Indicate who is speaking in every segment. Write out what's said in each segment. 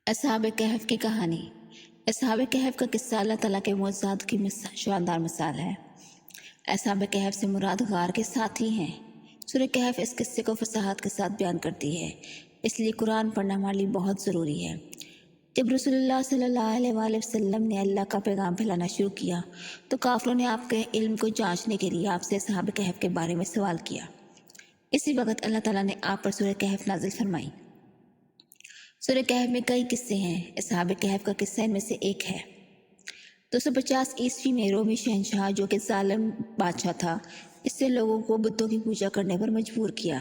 Speaker 1: اصحاب کہف کی کہانی۔ اصحاب کہف کا قصہ اللہ تعالیٰ کے معجزات کی شاندار مثال ہے۔ اصحاب کہف سے مراد غار کے ساتھی ہیں۔ سورہ کہف اس قصے کو فصاحت کے ساتھ بیان کرتی ہے، اس لیے قرآن پڑھنا ہمارے لیے بہت ضروری ہے۔ جب رسول اللہ صلی اللہ علیہ وآلہ وسلم نے اللہ کا پیغام پھیلانا شروع کیا تو کافروں نے آپ کے علم کو جانچنے کے لیے آپ سے اصحاب کہف کے بارے میں سوال کیا۔ اسی وقت اللہ تعالیٰ نے آپ پر سورہ کہف نازل فرمائی۔ سورہ کہف میں کئی قصے ہیں، اصحاب کہف کا قصہ ان میں سے ایک ہے۔ 250 عیسوی میں رومی شہنشاہ جو کہ ظالم بادشاہ تھا، اس سے لوگوں کو بتوں کی پوجا کرنے پر مجبور کیا۔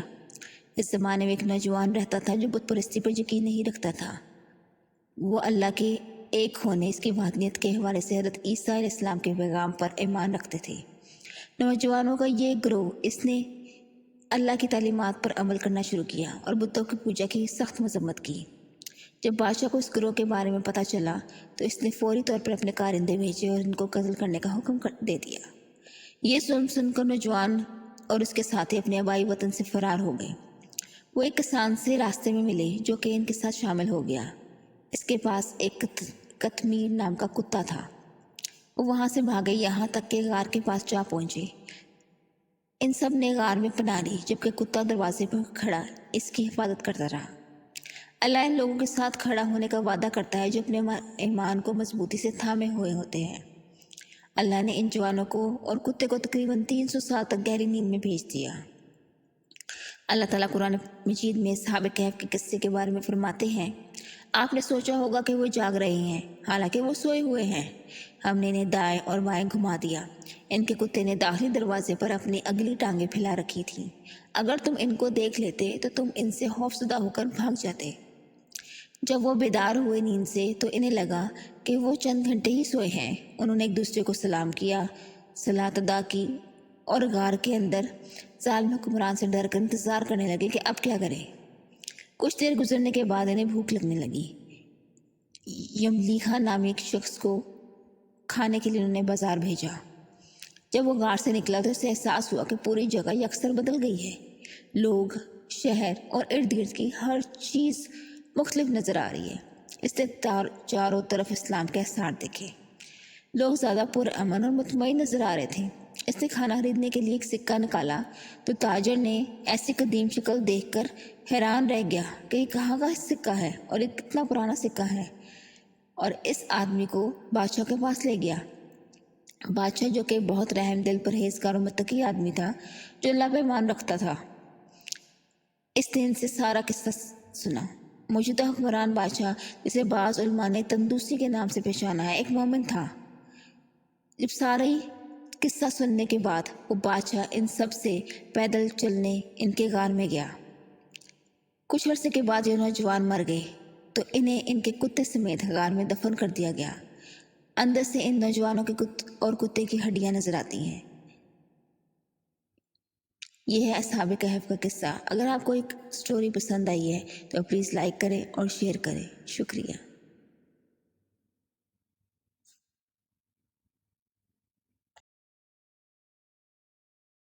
Speaker 1: اس زمانے میں ایک نوجوان رہتا تھا جو بت پرستی پر یقین نہیں رکھتا تھا۔ وہ اللہ کے ایک ہونے، اس کی وحدانیت کے حوالے سے حضرت عیسیٰ علیہ السلام کے پیغام پر ایمان رکھتے تھے۔ نوجوانوں کا یہ گروہ اس نے اللہ کی تعلیمات پر عمل کرنا شروع کیا اور بتوں کی پوجا کی سخت مذمت کی۔ جب بادشاہ کو اس گروہ کے بارے میں پتہ چلا تو اس نے فوری طور پر اپنے کارندے بھیجے اور ان کو قتل کرنے کا حکم دے دیا۔ یہ سن کر نوجوان اور اس کے ساتھی اپنے آبائی وطن سے فرار ہو گئے۔ وہ ایک کسان سے راستے میں ملے جو کہ ان کے ساتھ شامل ہو گیا۔ اس کے پاس ایک قطمیر نام کا کتا تھا۔ وہ وہاں سے بھاگے یہاں تک کہ غار کے پاس جا پہنچے۔ ان سب نے غار میں پناہ لی جبکہ کتا دروازے پر کھڑا اس کی حفاظت کرتا رہا۔ اللہ ان لوگوں کے ساتھ کھڑا ہونے کا وعدہ کرتا ہے جو اپنے ایمان کو مضبوطی سے تھامے ہوئے ہوتے ہیں۔ اللہ نے ان جوانوں کو اور کتے کو تقریباً 300 سال تک گہری نیند میں بھیج دیا۔ اللہ تعالیٰ قرآن مجید میں اصحاب کہف کے قصے کے بارے میں فرماتے ہیں، آپ نے سوچا ہوگا کہ وہ جاگ رہے ہیں، حالانکہ وہ سوئے ہوئے ہیں۔ ہم نے انہیں دائیں اور بائیں گھما دیا۔ ان کے کتے نے داخلی دروازے پر اپنی اگلی ٹانگیں پھیلا رکھی تھیں۔ اگر تم ان کو دیکھ لیتے تو تم ان سے خوفزدہ ہو کر بھاگ جاتے۔ جب وہ بیدار ہوئے نیند سے تو انہیں لگا کہ وہ چند گھنٹے ہی سوئے ہیں۔ انہوں نے ایک دوسرے کو سلام کیا، صلات ادا کی اور غار کے اندر ظالم حکمران سے ڈر کر انتظار کرنے لگے کہ اب کیا کریں۔ کچھ دیر گزرنے کے بعد انہیں بھوک لگنے لگی۔ یملیخا نامی ایک شخص کو کھانے کے لیے انہوں نے بازار بھیجا۔ جب وہ غار سے نکلا تو اسے احساس ہوا کہ پوری جگہ یکسر بدل گئی ہے۔ لوگ، شہر اور ارد گرد کی ہر چیز مختلف نظر آ رہی ہے۔ اس نے چاروں طرف اسلام کے آثار دیکھے۔ لوگ زیادہ پرامن اور مطمئن نظر آ رہے تھے۔ اس نے کھانا خریدنے کے لیے ایک سکہ نکالا تو تاجر نے ایسی قدیم شکل دیکھ کر حیران رہ گیا کہ یہ کہاں کا سکہ ہے اور یہ کتنا پرانا سکہ ہے، اور اس آدمی کو بادشاہ کے پاس لے گیا۔ بادشاہ جو کہ بہت رحم دل پرہیزگار اور متقی آدمی تھا، جو اللہ پہ ایمان رکھتا تھا، اس نے ان سے سارا قصہ سنا۔ موجودہ حکمران بادشاہ، جسے بعض علماء نے تندوسی کے نام سے پہچانا ہے، ایک مومن تھا۔ جب سارے قصہ سننے کے بعد وہ بادشاہ ان سب سے پیدل چلنے ان کے غار میں گیا۔ کچھ عرصے کے بعد یہ نوجوان مر گئے تو انہیں ان کے کتے سمیت غار میں دفن کر دیا گیا۔ اندر سے ان نوجوانوں کے اور کتے کی ہڈیاں نظر آتی ہیں۔ یہ ہے اصحاب کہف کا قصہ۔ اگر آپ کو ایک سٹوری پسند آئی ہے تو پلیز لائک کریں اور شیئر کریں۔ شکریہ۔